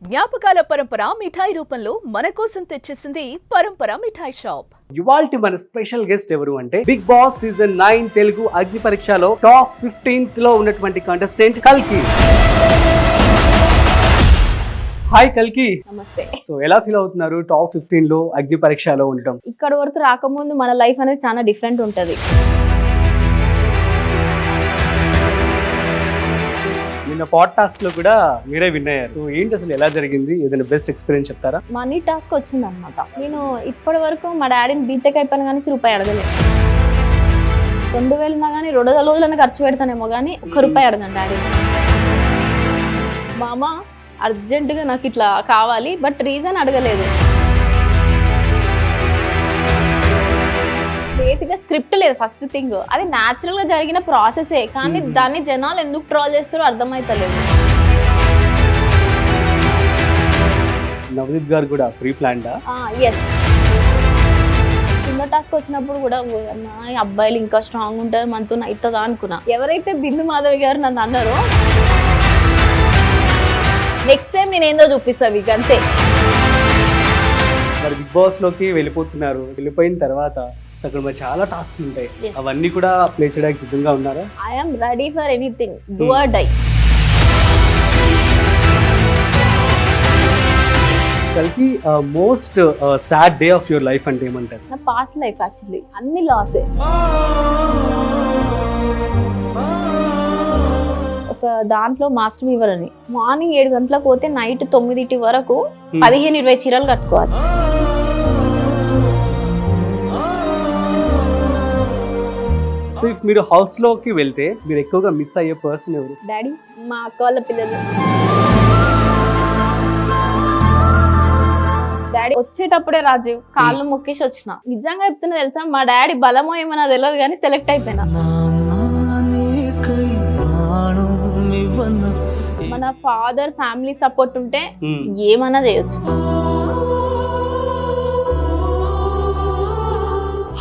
జ్ఞాపకాల పరంపర మిఠాయి రూపంలో మన కోసం తెచ్చేసింది పరంపర మిఠాయి షాప్. ఇవాల్టి మన స్పెషల్ గెస్ట్ ఎవరు అంటే బిగ్ బాస్ సీజన్ 9 తెలుగు అగ్ని పరీక్షలో టాప్ 15 లో ఉన్నటువంటి కంటెస్టెంట్ కల్కి. హాయ్ కల్కి. నమస్తే. సో ఎలా ఫీల్ అవుతున్నారు టాప్ 15 లో అగ్ని పరీక్షలో ఉండటం? ఇక్కడ వరకు రాకముందు మన లైఫ్ అనేది చాలా డిఫరెంట్ ఉంటది. నిన్న పాడ్కాస్ట్ లో కూడా మీరే విన్ అయ్యారు. సో ఏంటి అసలు ఎలా జరిగింది? ఏదైనా బెస్ట్ ఎక్స్పీరియన్స్ చెప్తారా? మనీ టాస్క్ వచ్చింది అనమాట. నేను ఇప్పటి వరకు మా డాడీని బీటెక్ అయిపోయినా కానీ రూపాయి అడగలేదు. 2000 ఉన్నా కానీ 2 రోజులైనా ఖర్చు పెడతానేమో కానీ ₹1 అడగను డాడీని. మా అమ్మ అర్జెంటుగా నాకు ఇట్లా కావాలి బట్ రీజన్ అడగలేదు. బేసిక్గా స్క్రిప్ట్ లేదు ఫస్ట్ థింగ్. అది న్యాచురల్ గా జరిగిన ప్రాసెసే, కానీ దాన్ని జనాలు ఎందుకు ట్రోల్ చేస్తారో అర్థమైతలేదు. నవదీప్ గారు కూడా ప్రీ ప్లాన్డా? ఎస్. చిన్న టాస్క్ వచ్చినప్పుడు కూడా ఈ అబ్బాయిలు ఇంకా స్ట్రాంగ్ ఉంటారు మనతో అవుతుందా అనుకున్నా. ఎవరైతే బిందు మాధవి గారు నన్ను అన్నారో నెక్స్ట్ టైం నేను ఏందో చూపిస్తా మీకు అంతే. మరి బిగ్ బాస్ లోకి వెళ్ళిపోతున్నారు. వెళ్ళిపోయిన తర్వాత అక్కడ మరి చాలా టాస్క్లు ఉంటాయి. అవన్నీ కూడా ప్లే చేయడానికి సిద్ధంగా ఉన్నారా? I'm ready for anything. Do or die. కల్కి most sad day of your life అంటే ఏమంటారు? నా పాస్ట్ లైఫ్ యాక్చువల్లీ అన్ని లాసే. ఒక దాంట్లో మాస్టర్ వీవర్ అని మార్నింగ్ 7 గంటలకు పోతే నైట్ 9 వరకు 15-20 చీరలు కట్టుకోవాలి. సో మీరు హౌస్ లోకి వెళ్తే మీరు ఎక్కువగా మిస్ అయ్యే పర్సన్ ఎవరు? డాడీ, మా అక్క వాళ్ళ పిల్లలు. డాడీ వచ్చేటప్పుడే రాజీవ్ కాళ్ళు మొక్కేసి వచ్చిన. నిజంగా చెప్తున్నా తెలుసా, మా డాడీ బలమో ఏమన్నా తెలియదు కానీ సెలెక్ట్ అయిపోయినా. మన ఫాదర్ ఫ్యామిలీ సపోర్ట్ ఉంటే ఏమన్నా చేయొచ్చు.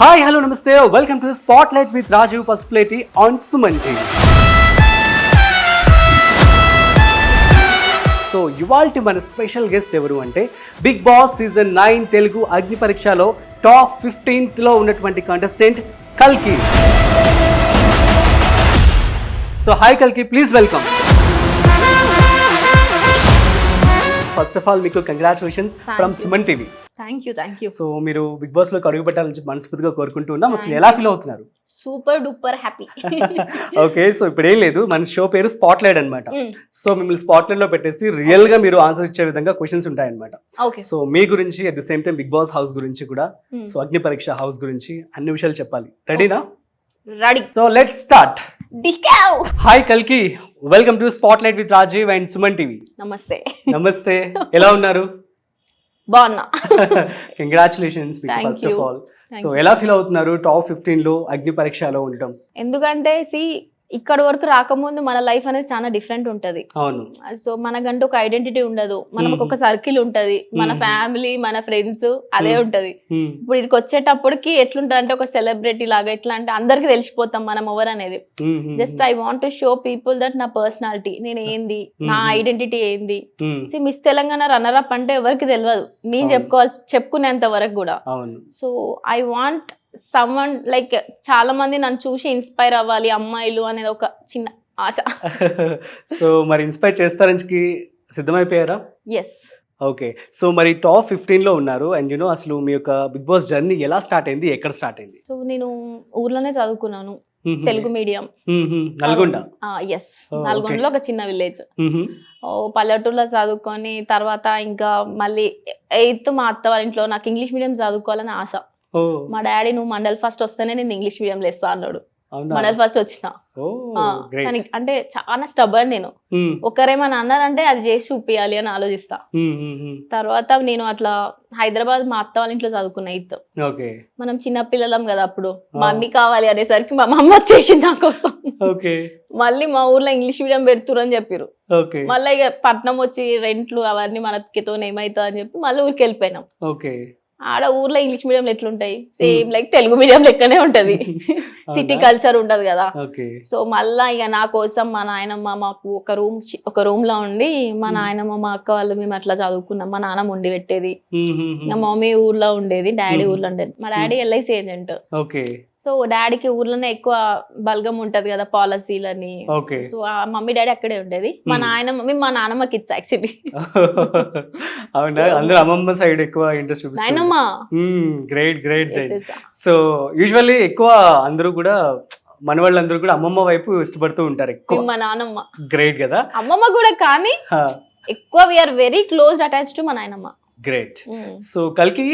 హాయ్, హలో, నమస్తే, welcome to spotlight with Rajeev Pasupuleti on Suman TV. So ఇవాల్టి మన స్పెషల్ గెస్ట్ ఎవరు అంటే బిగ్ బాస్ సీజన్ 9 తెలుగు అగ్ని పరీక్షలో టాప్ 15 లో ఉన్నటువంటి కంటెస్టెంట్ కల్కి. సో హాయ్ కల్కి, please welcome. First of all మీకు congratulations from Suman TV. Thank you. So మీరు బిగ్ బాస్ లోకి అడుగు పెట్టాలని మనస్ఫూర్తిగా కోరుకుంటూ ఉన్నాం. అసలు ఎలా ఫీల్ అవుతున్నారు? Super duper happy. Okay, so ఇప్పుడు ఏం లేదు, మన షో పేరు స్పాట్లైట్ అన్నమాట. సో మిమ్మల్ని స్పాట్లైట్ లో పెట్టేసి రియల్ గా మీరు ఆన్సర్ ఇచ్చే విధంగా క్వశ్చన్స్ ఉంటాయి అనమాట. సో మీ గురించి at the same time big boss house గురించి కూడా, సో అగ్ని పరీక్ష హౌస్ గురించి అన్ని విషయాలు చెప్పాలి. రెడీనా? Ready. So let's start. Hi కల్కి, welcome to spotlight with Rajeev and Suman TV. నమస్తే. నమస్తే, ఎలా ఉన్నారు? బాగున్నా. Congratulations first of all. So ఎలా ఫీల్ అవుతున్నారు టాప్ 15 లో అగ్ని పరీక్షలో ఉండటం? ఎందుకంటే ఇక్కడ వరకు రాకముందు మన లైఫ్ అనేది చాలా డిఫరెంట్ ఉంటది. అవును. సో మనకంటూ ఒక ఐడెంటిటీ ఉండదు. మనకు ఒక సర్కిల్ ఉంటది, మన ఫ్యామిలీ, మన ఫ్రెండ్స్, అదే ఉంటది. ఇప్పుడు ఇక్కడికి వచ్చేటప్పటికి ఎట్లుంటది అంటే ఒక సెలబ్రిటీ లాగా, ఎట్లా అంటే అందరికి తెలిసిపోతాం మనం ఎవరు అనేది. Just I want to show people that నా పర్సనాలిటీ, నేను ఏంది, నా ఐడెంటిటీ ఏంది. మిస్ తెలంగాణ రన్నర్ అప్ అంటే ఎవరికి తెలియదు, నేను చెప్పుకునేంత వరకు కూడా. So I want someone like చాలా మంది నన్ను చూసి ఇన్స్పైర్ అవ్వాలి అమ్మాయిలు అనేది ఒక చిన్న ఆశ. సో మరి ఇన్స్పైర్ చేస్తారని సిద్ధమైపోయారా? ఎస్. ఓకే, సో మరి టాప్ 15 లో ఉన్నారు. అండ్ యూనో అసలు మీ యొక్క బిగ్ బాస్ జర్నీ ఎలా స్టార్ట్ అయింది, ఎక్కడ స్టార్ట్ అయింది? సో నేను ఊర్లోనే చదువుకున్నాను, తెలుగు మీడియం. నల్గొండ? ఎస్, నల్గొండలో ఒక చిన్న విలేజ్. పల్లెటూరులో చదువుకొని తర్వాత ఇంకా మళ్ళీ 8th మా అత్త వాళ్ళ ఇంట్లో నాకు ఇంగ్లీష్ మీడియం చదువుకోవాలని ఆశ. మా డాడీ నువ్వు మండల్ ఫస్ట్ వస్తేనే నేను ఇంగ్లీష్ మీడియం లేస్తా అన్నాడు. మండల్ ఫస్ట్ వచ్చిన. అంటే చాలా స్టబర్న్ నేను. ఒకరేమన్నా అన్నారంటే అది చేసి చూపియాలి అని ఆలోచిస్తా. తర్వాత నేను అట్లా హైదరాబాద్ మా అత్త వాళ్ళ ఇంట్లో చదువుకున్నా 8th. మనం చిన్న పిల్లలం కదా అప్పుడు, మమ్మీ కావాలి అనేసరికి మా అమ్మ వచ్చేసింది నా కోసం. మళ్ళీ మా ఊర్లో ఇంగ్లీష్ మీడియం పెడుతురు అని చెప్పారు. మళ్ళీ ఇక పట్నం వచ్చి రెంట్లు అవన్నీ మనకితో ఏమైతుంది అని చెప్పి మళ్ళీ ఊరికి వెళ్ళిపోయినాం. ఆడ ఊర్లో ఇంగ్లీష్ మీడియంలో ఎట్లుంటాయి సేమ్ లైక్ తెలుగు మీడియం లెక్కనే ఉంటది. సిటీ కల్చర్ ఉండదు కదా. సో మళ్ళా ఇక నా కోసం మా నాయనమ్మ మాకు ఒక రూమ్ లో ఉండి మా నాయనమ్మ మా అక్క వాళ్ళు మేము అట్లా చదువుకున్నాం. మా నాన్నమ్మ వండి పెట్టేది, ఇంకా మమ్మీ ఊర్లో ఉండేది, డాడీ ఊర్లో ఉండేది. మా డాడీ ఎల్ఐసి ఏజెంట్. సో డాడీకి ఊర్లోనే ఎక్కువ బల్గం ఉంటది కదా పాలసీలని. సో ఆ మమ్మీ డాడీ అక్కడే ఉండేది. మా నాన్నమ్మ కిడ్స్ యాక్చువల్లీ. అవునా, అందరూ అమ్మమ్మ సైడ్ ఎక్కువ ఇంట్రెస్ట్ చూపిస్తారు. నాయనమ్మ గ్రేట్ గ్రేట్. సో యూజువల్లీ ఎక్కువ అందరూ కూడా మన వాళ్ళందరూ కూడా అమ్మమ్మ వైపు ఇష్టపడుతూ ఉంటారు ఎక్కువ. మా నాన్నమ్మ గ్రేట్ కదా. అమ్మమ్మ కూడా కానీ ఎక్కువ we are very close attach to మా నాయనమ్మ. గ్రేట్. సో కల్కి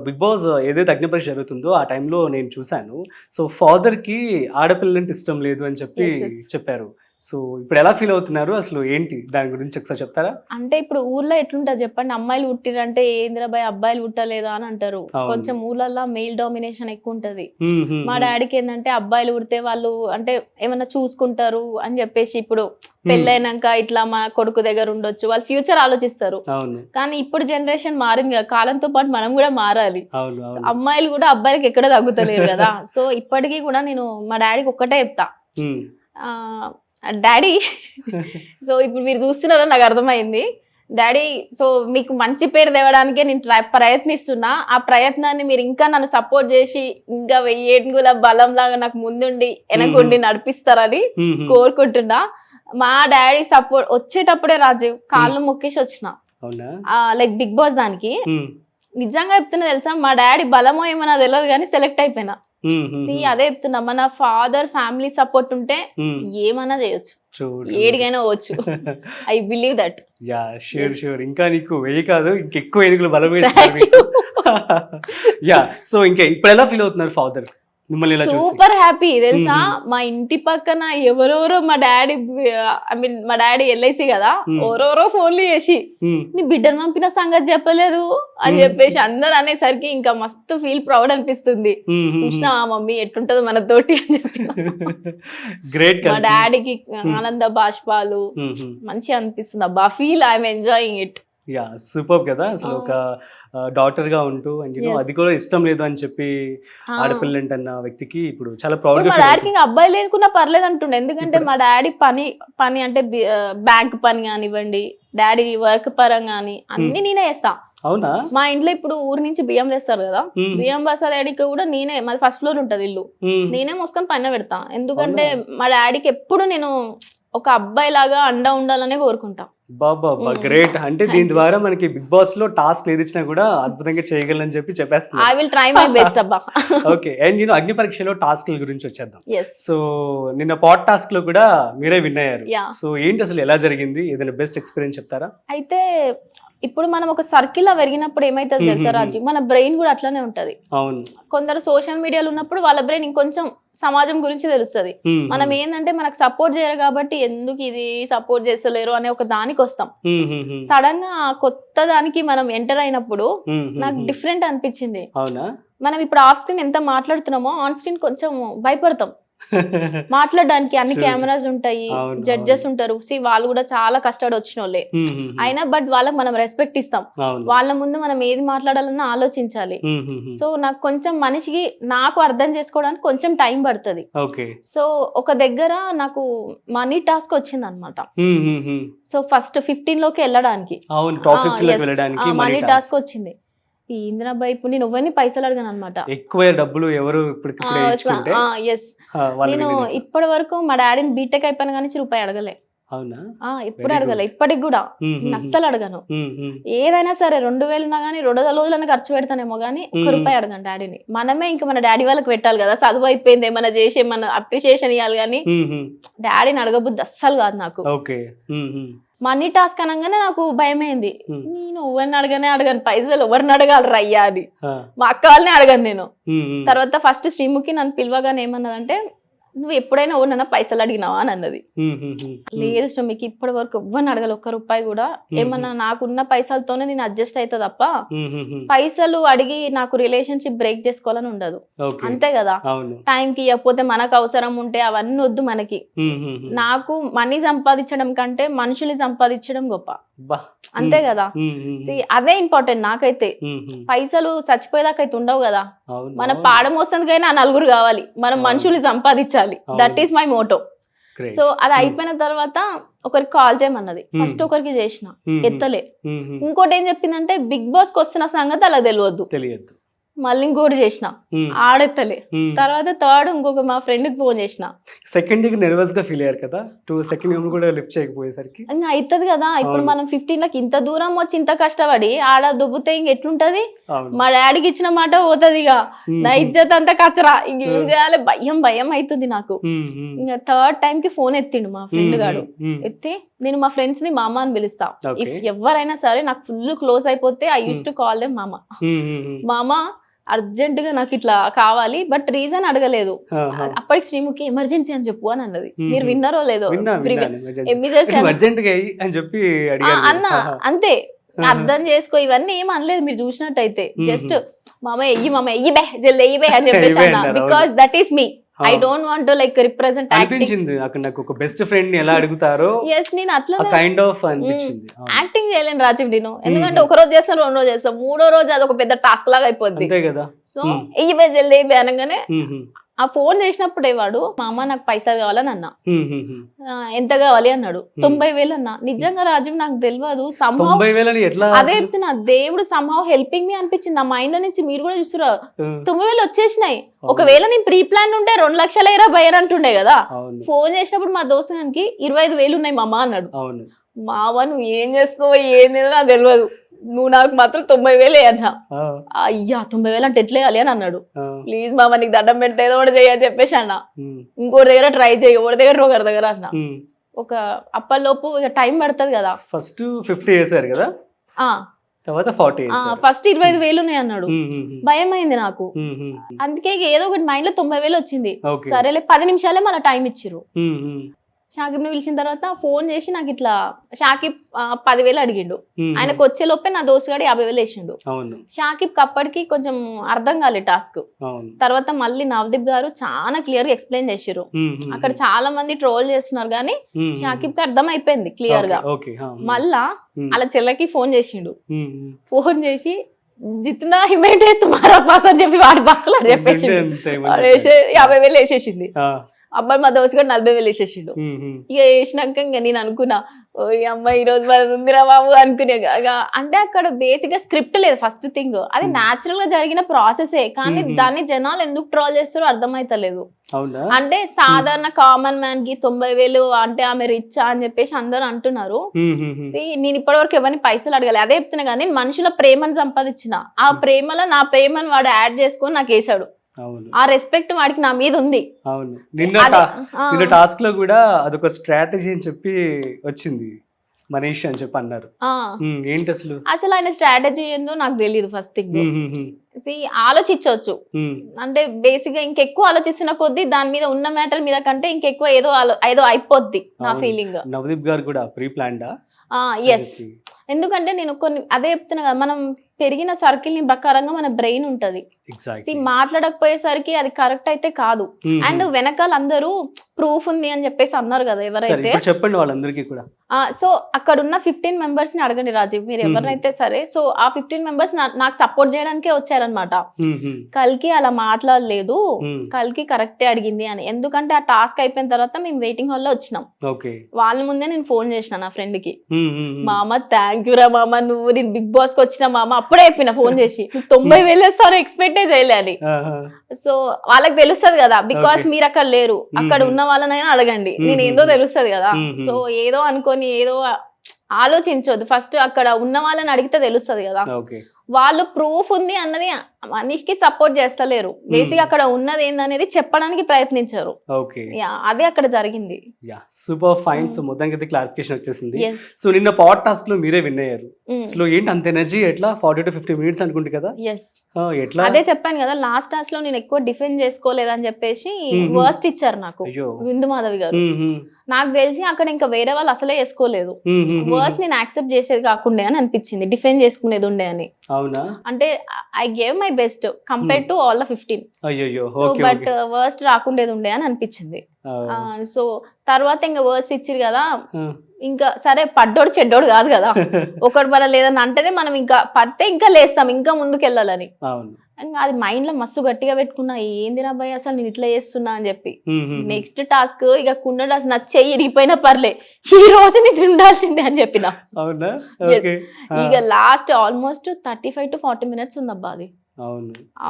బిగ్ బాస్ ఏదైతే అగ్నిపరీక్ష జరుగుతుందో ఆ టైంలో నేను చూశాను. సో ఫాదర్ కి ఆడపిల్లంటే ఇష్టం లేదు అని చెప్పి చెప్పారు. సో ఇప్పుడు ఎలా ఫీల్ అవుతున్నారు, అసలు ఏంటి దాని గురించి ఒకసారి చెప్తారా? అంటే ఇప్పుడు ఊర్లో ఎట్లుంటది చెప్పండి, అమ్మాయిలు పుట్టిరంటే ఏంద్రబాయ్ అబ్బాయిలు పుట్టలేదా అని అంటారు. కొంచెం ఊర్లలో మెయిల్ డామినేషన్ ఎక్కువ ఉంటది. మా డాడీకి ఏంటంటే అబ్బాయిలు పుడితే వాళ్ళు అంటే ఏమన్నా చూసుకుంటారు అని చెప్పేసి ఇప్పుడు పెళ్ళైనాక ఇట్లా మా కొడుకు దగ్గర ఉండొచ్చు, వాళ్ళు ఫ్యూచర్ ఆలోచిస్తారు. కానీ ఇప్పుడు జనరేషన్ మారింది కదా, కాలంతో పాటు మనం కూడా మారాలి. అమ్మాయిలు కూడా అబ్బాయిలకి ఎక్కడ తగ్గుతలేరు కదా. సో ఇప్పటికీ కూడా నేను మా డాడీకి ఒక్కటే చెప్తా, డాడీ సో ఇప్పుడు మీరు చూస్తున్నారో నాకు అర్థమైంది డాడీ, సో మీకు మంచి పేరు తేవడానికే నేను ప్రయత్నిస్తున్నా. ఆ ప్రయత్నాన్ని మీరు ఇంకా నన్ను సపోర్ట్ చేసి ఇంకా 1000 ఏనుగుల బలంలాగా నాకు ముందుండి వెనకుండి నడిపిస్తారని కోరుకుంటున్నా. మా డాడీ సపోర్ట్ వచ్చేటప్పుడే రాజీవ్ కాళ్ళు మొక్కేసి వచ్చిన లైక్ బిగ్ బాస్ దానికి. నిజంగా చెప్తున్నా తెలుసా, మా డాడీ బలమో ఏమన్నా తెలియదు కానీ సెలెక్ట్ అయిపోయినా. అదే చెప్తున్నా, మన ఫాదర్ ఫ్యామిలీ సపోర్ట్ ఉంటే ఏమన్నా చేయొచ్చు, ఏడికైనా పోవచ్చు. I believe that. Yeah sure sure. ఇంకా నీకు 1000 కాదు ఇంకెక్కువ ఎన్నికలు బలం. యా. సో ఇంకా ఇప్పుడు ఎలా ఫీల్ అవుతున్నారు ఫాదర్ మిమ్మల్ని ఇలా చూసి? సూపర్ హ్యాపీ తెలుసా. మా ఇంటి పక్కన ఎవరెవరో మా డాడీ ఎల్ఐసి కదా, ఎవరెవరో ఫోన్లు చేసి నీ బిడ్డను పంపిన సంగతి చెప్పలేదు అని చెప్పేసి అందరు అనేసరికి ఇంకా మస్తు ఫీల్ ప్రౌడ్ అనిపిస్తుంది. చూసినా మమ్మీ ఎట్లుంటది మన తోటి అని చెప్పి. గ్రేట్. మా డాడీకి ఆనంద బాష్పాలు మంచిగా అనిపిస్తుంది. అబ్బా feel I'm enjoying it. Yeah super కదా. అసలు ఒక డాటర్ గా ఉంటూ అది కూడా ఇష్టం లేదు అని చెప్పి ఆడపిల్లంట అన్న వ్యక్తికి ఇప్పుడు చాలా ప్రౌడ్. మా డాడీకి ఇంకా అబ్బాయి లేనుకున్నా పర్లేదు అంటుండే, ఎందుకంటే మా డాడీ పని అంటే బ్యాంక్ పని కానివ్వండి, డాడీ వర్క్ పరంగా కానీ అన్ని నేనే చేస్తా. అవునా? మా ఇంట్లో ఇప్పుడు ఊరి నుంచి బియ్యం వేస్తారు కదా, బియ్యం బస్సా డాడీకి కూడా నేనే, మాది ఫస్ట్ ఫ్లోర్ ఉంటది ఇల్లు, నేనే మోసుకొని పైన పెడతా. ఎందుకంటే మా డాడీకి ఎప్పుడు నేను ఒక అబ్బాయి లాగా అండ ఉండాలనే కోరుకుంటా. బాబా గ్రేట్. అంటే దీని ద్వారా మనకి బిగ్ బాస్ లో టాస్క్ ఏది ఇచ్చినా కూడా అద్భుతంగా చేయగలని చెప్పి చెప్పేస్తున్నా. I will try my best అబ్బా. ఓకే. అండ్ నేను అగ్ని పరీక్షలో టాస్క్ల గురించి వచ్చేద్దాం. సో నిన్న పాట్ టాస్క్ లో కూడా మీరే విన్ అయ్యారు. సో ఏంటి అసలు ఎలా జరిగింది, ఏదైనా బెస్ట్ ఎక్స్పీరియన్స్ చెప్తారా? అయితే ఇప్పుడు మనం ఒక సర్కిల్ లో పెరిగినప్పుడు ఏమైతుంది తెలుసా రాజు, మన బ్రెయిన్ కూడా అట్లానే ఉంటది. అవును. కొందరు సోషల్ మీడియాలో ఉన్నప్పుడు వాళ్ళ బ్రెయిన్ ఇంకొంచెం సమాజం గురించి తెలుస్తుంది. మనం ఏంటంటే మనకు సపోర్ట్ చేయరు కాబట్టి ఎందుకు ఇది సపోర్ట్ చేస్తలేరు అనే ఒక దానికి వస్తాం. సడన్ గా కొత్త దానికి మనం ఎంటర్ అయినప్పుడు నాకు డిఫరెంట్ అనిపించింది. మనం ఇప్పుడు ఆఫ్ స్క్రీన్ ఎంత మాట్లాడుతున్నామో ఆన్ స్క్రీన్ కొంచెం భయపడతాం మాట్లాడడానికి. అన్ని కెమెరాస్ ఉంటాయి, జడ్జెస్ ఉంటారు, వాళ్ళు కూడా చాలా కష్టపడి వచ్చిన వాళ్ళే అయినా బట్ వాళ్ళకి మనం రెస్పెక్ట్ ఇస్తాం. వాళ్ళ ముందు మనం ఏది మాట్లాడాలన్నా ఆలోచించాలి. సో నాకు కొంచెం మనిషికి నాకు అర్థం చేసుకోవడానికి కొంచెం టైం పడుతుంది. సో ఒక దగ్గర నాకు మనీ టాస్క్ వచ్చింది అనమాట. సో ఫస్ట్ 15 లోకి వెళ్ళడానికి మనీ టాస్క్ వచ్చింది. ఇంద్రాబాయ్ ఇప్పుడు నేను ఎవరిని పైసలు అడగాను అనమాట, ఎక్కువ డబ్బులు ఎవరు నేను ఇప్పటి వరకు మా డాడీని బీటెక్ అయిపోయిన కానీ రూపాయి అడగలే. ఎప్పుడు అడగలే, ఇప్పటికి కూడా అస్సలు అడగను. ఏదైనా సరే 2000 ఉన్నా గానీ 2 రోజులన్నా ఖర్చు పెడతానేమో గానీ 1 రూపాయి అడగను డాడీని. మనమే ఇంకా మన డాడీ వాళ్ళకి పెట్టాలి కదా, చదువు అయిపోయింది ఏమైనా చేసి ఏమన్నా అప్రిషియేషన్ ఇవ్వాలి కానీ డాడీని అడగబుద్ది అస్సలు కాదు నాకు. మనీ టాస్క్ అనగానే నాకు భయమైంది. నేను ఎవరిని అడగను, పైసలు ఎవరిని అడగాలి రయ్యా అని మా అక్క వాళ్ళని అడగను నేను. తర్వాత ఫస్ట్ శ్రీముఖి నన్ను పిలవగానే ఏమన్నదంటే నువ్వు ఎప్పుడైనా ఓనన్నా పైసలు అడిగినావా అని అన్నది. లేదు శ్రమికి ఇప్పటి వరకు ఎవ్వరిని అడగలి, ఒక్క రూపాయి కూడా. ఏమన్నా నాకున్న పైసలతోనే నేను అడ్జస్ట్ అవుతా తప్ప పైసలు అడిగి నాకు రిలేషన్షిప్ బ్రేక్ చేసుకోవాలని ఉండదు. అంతే కదా, టైంకి ఇవ్వకపోతే మనకు అవసరం ఉంటే అవన్నీ వద్దు మనకి. నాకు మనీ సంపాదించడం కంటే మనుషుల్ని సంపాదించడం గొప్ప. అంతే కదా, అదే ఇంపార్టెంట్ నాకైతే. పైసలు చచ్చిపోయేదాకైతే ఉండవు కదా, మన పాడం వస్తుందికైనా ఆ నలుగురు కావాలి, మనం మనుషుల్ని సంపాదించాలి. That is my Moto. So అది అయిపోయిన తర్వాత ఒకరికి కాల్ చేయమన్నది. ఫస్ట్ ఒకరికి చేసిన, ఎత్తలే. ఇంకోటి ఏం చెప్పిందంటే బిగ్ బాస్ కి వస్తున్న సంగతి అలా తెలియదు. మళ్ళీ ఇంకోటి చేసిన, ఆడెత్తలే. తర్వాత థర్డ్ ఇంకొక మా ఫ్రెండ్ కి ఫోన్ చేసిన. సెకండ్ నర్వస్ గా ఫీల్ అయ్యారు కదా, సెకండ్ కూడా లిఫ్ట్ చేయకపోయేసరికి ఇంకా అవుతుంది కదా. ఇప్పుడు మనం 15 ఇంత దూరం వచ్చి ఇంత కష్టపడి ఆడ దుబ్బుతే ఇంక ఎట్లుంటది. మా డాడీకి ఇచ్చిన మాట పోతుంది, ఇక నా ఇజ్జత్ అంతా కచ్చరా. ఇంకేం చేయాలి, భయం అవుతుంది నాకు. ఇంకా థర్డ్ టైం కి ఫోన్ ఎత్తిండు మా ఫ్రెండ్ గాడు. ఎత్తి నేను మా ఫ్రెండ్స్ ని మామ అని పిలుస్తా. ఇఫ్ ఎవరైనా సరే నాకు ఫుల్ క్లోజ్ అయిపోతే I use to call them మామ. మామ అర్జెంట్ గా నాకు ఇట్లా కావాలి, బట్ రీజన్ అడగలేదు. అప్పటికి శ్రీముఖి ఎమర్జెన్సీ అని చెప్పు అని అన్నది. మీరు విన్నారో లేదో, అన్న అంతే అర్థం చేసుకో. ఇవన్నీ ఏం అనలేదు మీరు చూసినట్టయితే. జస్ట్ మామ ఎయ్యి బే జల్ది ఎయ్యి బే అని చెప్పేసి అన్న. Because that is me. I don't want to like represent acting. అనిపించింది అక్కడ నాకు ఒక బెస్ట్ ఫ్రెండ్ ని ఎలా అడుగుతారో. yes నేను అట్లా కైండ్ ఆఫ్ అనిపించింది. యాక్టింగ్ చేయలేను రాజీవ్ నేను, ఎందుకంటే ఒక రోజు చేస్తాను, 2 రోజు చేస్తాను, 3వ రోజు అది ఒక పెద్ద టాస్క్ లాగా అయిపోద్ది. అంతే కదా. సో ఎయ్యి బే జల్ది ఎయ్యి బే అనగానే ఆ ఫోన్ చేసినప్పుడే వాడు మా అమ్మ నాకు పైసలు కావాలని అన్నా. ఎంత కావాలి అన్నాడు. 90,000 అన్నా. నిజంగా రాజీవ్ నాకు తెలియదు. అదే చెప్తున్నా, దేవుడు సంహవ్ హెల్పింగ్ మీ అనిపించింది. నా మైండ్ నుంచి మీరు కూడా చూస్తురా 90,000 వచ్చేసినాయి. ఒకవేళ నేను ప్రీ ప్లాన్ ఉంటే 2,20,000 అంటుండే కదా. ఫోన్ చేసినప్పుడు మా దోస్తుగానికి 25,000 ఉన్నాయి మామ అన్నాడు. మావ నువ్వు ఏం చేస్తావో ఏంది నాకు తెలియదు, నువ్వు నాకు మాత్రం 90,000 అన్నా. అయ్యా 90,000 అంటే ఎట్లా వేయాలి అని అన్నాడు. ప్లీజ్ మామ నీకు దండం పెడితే ఏదో ఒకటి చేయని చెప్పేసి అన్న. ఇంకోటి దగ్గర ట్రై చేయి, ఒకటి దగ్గర ఒకరి దగ్గర అన్న. ఒక అప్పటిలోపు ఇక టైం పడుతుంది కదా. ఫస్ట్ 50 వేసారు కదా, తర్వాత 40. ఫస్ట్ 25,000 ఉన్నాయి అన్నాడు. భయం అయింది నాకు. అందుకే ఏదో ఒకటి మైండ్ లో 90,000 వచ్చింది. సరేలే 10 నిమిషాలే మన టైం ఇచ్చిర్రు. షాకిబ్ ని పిలిచిన తర్వాత ఫోన్ చేసి నాకు ఇట్లా షాకిబ్ 10,000 అడిగిండు. ఆయనకు వచ్చే లోపే నా దోస్తుగాడు 50,000 వేసిండు. షాకిబ్ అప్పటికి కొంచెం అర్థం కాలేదు టాస్క్. తర్వాత మళ్ళీ నవదీప్ గారు చాలా క్లియర్ గా ఎక్స్ప్లెయిన్ చేసిర్రు. అక్కడ చాలా మంది ట్రోల్ చేస్తున్నారు కానీ షాకిబ్ కి అర్థం అయిపోయింది క్లియర్ గా. మళ్ళా అలా చెల్లకి ఫోన్ చేసిండు. ఫోన్ చేసి జిత్నా హిమేటే తుమారా పాస్ అని చెప్పి వాడి భాషలో చెప్పేసి 50,000 వేసేసింది. అబ్బాయి మా దోస్తుగాడు 40,000 వేసేసిండు. ఇక వేసినాక ఇంకా నేను అనుకున్నా, ఓ ఈ అమ్మాయి ఈ రోజు మరి ఉందిరా బాబు అనుకునే. అంటే అక్కడ బేసిక్ గా స్క్రిప్ట్ లేదు ఫస్ట్ థింగ్. అది న్యాచురల్ గా జరిగిన ప్రాసెసే, కానీ దాన్ని జనాలు ఎందుకు ట్రోల్ చేస్తారో అర్థమైతలేదు. అంటే సాధారణ కామన్ మ్యాన్ కి 90,000 అంటే ఆమె రిచ్ అని చెప్పేసి అందరూ అంటున్నారు. నేను ఇప్పటివరకు ఎవరిని పైసలు అడగాలి, అదే చెప్తున్నా. కానీ నేను మనుషుల ప్రేమను సంపాదించిన, ఆ ప్రేమలో నా ప్రేమను వాడు యాడ్ చేసుకొని నాకు వేసాడు. ఆ రెస్పెక్ట్ వాడికి నా మీద ఉంది. అవును, నిన్న టాస్క్ లో కూడా అదొక స్ట్రాటజీ అని చెప్పి వచ్చింది మనీష్ అని చెప్పి అన్నారు. ఏంటి అసలు ఆయన స్ట్రాటజీ ఏందో నాకు తెలియదు. ఫస్ట్ థింగ్ ఆలోచించవచ్చు. అంటే బేసిక్ గా ఇంకెక్కువ ఆలోచిస్తున్న కొద్దీ దాని మీద ఉన్న మ్యాటర్ మీద కంటే ఇంకెక్కువ ఏదో అయిపోద్ది నా ఫీలింగ్. నవదీప్ గారు కూడా ప్రీ ప్లాన్డా? ఎస్, ఎందుకంటే నేను కొన్ని అదే చెప్తున్నా కదా, మనం పెరిగిన సర్కిల్ ని ప్రకారంగా మన బ్రెయిన్ ఉంటది. మాట్లాడకపోయేసరికి అది కరెక్ట్ అయితే కాదు. అండ్ వెనకాల అందరూ ప్రూఫ్ ఉంది అని చెప్పేసి అన్నారు కదా ఎవరైతే. చెప్పండి వాళ్ళందరికీ కూడా. సో అక్కడ ఉన్న 15 మెంబర్స్ ని అడగండి రాజీవ్, మీరు ఎవరినైతే సరే. సో ఆ 15 మెంబర్స్ నాకు సపోర్ట్ చేయడానికే వచ్చారనమాట. కల్కి అలా మాట్లాడలేదు, కల్కి కరెక్టే అడిగింది అని. ఎందుకంటే ఆ టాస్క్ అయిపోయిన తర్వాత మేము వెయిటింగ్ హాల్ లో వచ్చినాం. వాళ్ళ ముందే నేను ఫోన్ చేసిన నా ఫ్రెండ్ కి, మామ థ్యాంక్ యూ రా మామ, నువ్వు నేను బిగ్ బాస్ కి వచ్చిన మామ. అప్పుడే చెప్పిన ఫోన్ చేసి, 90,000 వేస్తాను ఎక్స్పెక్టే చేయలే అని. సో వాళ్ళకి తెలుస్తుంది కదా, బికాస్ మీరు అక్కడ లేరు, అక్కడ ఉన్న వాళ్ళనైనా అడగండి, నేను ఏందో తెలుస్తుంది కదా. సో ఏదో అనుకొని ఏదో ఆలోచించొద్దు. ఫస్ట్ అక్కడ ఉన్న వాళ్ళని అడిగితే తెలుస్తుంది కదా. వాళ్ళు ప్రూఫ్ ఉంది అన్నది మనీష్కి సపోర్ట్ చేస్తలేరు. బేసిక్ అక్కడ ఉన్నది ఏందనేది చెప్పడానికి ప్రయత్నించారు. ఓకే, అదే అక్కడ జరిగింది. Yeah super fine. సో మొత్తానికి అయితే క్లారిఫికేషన్ వచ్చేసింది. Yes. సో నిన్న పాడ్ టాస్క్ లో మీరే విన్ అయ్యారు. Mm. సో ఏంటి అంత ఎనర్జీ, ఎట్లా 40 to 50 minutes అనుకుంటు కదా? ఎస్, ఎట్లా? అదే చెప్పాను కదా, లాస్ట్ టాస్క్ లో నేను ఎక్కువ డిఫెండ్ చేసుకోలేదని చెప్పేసి వర్స్ట్ ఇచ్చారు నాకు అయ్యో. బిందు మాధవి గారు. మ్మ్. నాకు తెలిసి అక్కడ ఇంకా వేరే వాళ్ళు అసలే వేసుకోలేదు. వర్స్ట్ నేను యాక్సెప్ట్ చేసేది కాకుండా అని అనిపించింది, డిఫెండ్ చేసుకునేది ఉండే అని. అవునా? అంటే I gave my best compare to all the 15. అయ్యో. సో బట్ వర్స్ట్ రాకుండేది ఉండే అని అనిపించింది. సో తర్వాత ఇంకా వర్స్ట్ ఇచ్చిరు కదా, ఇంకా సరే పడ్డోడు చెడ్డోడు కాదు కదా, ఒకటి మనం లేదని అంటేనే మనం ఇంకా పడితే ఇంకా లేస్తాం, ఇంకా ముందుకు వెళ్ళాలని. ఇంకా అది మైండ్ లో మస్తు గట్టిగా పెట్టుకున్నా, ఏంది నా భయ అసలు నేను ఇట్లా చేస్తున్నా అని చెప్పి. నెక్స్ట్ టాస్క్ ఇక కుండ టాస్క్ నా చెయ్యి ఇరిగిపోయినా పర్లే, ఈ రోజు నేను ఉండాల్సిందే అని చెప్పిన. ఇక లాస్ట్ ఆల్మోస్ట్ 35 to 40 minutes ఉందబ్బా అది.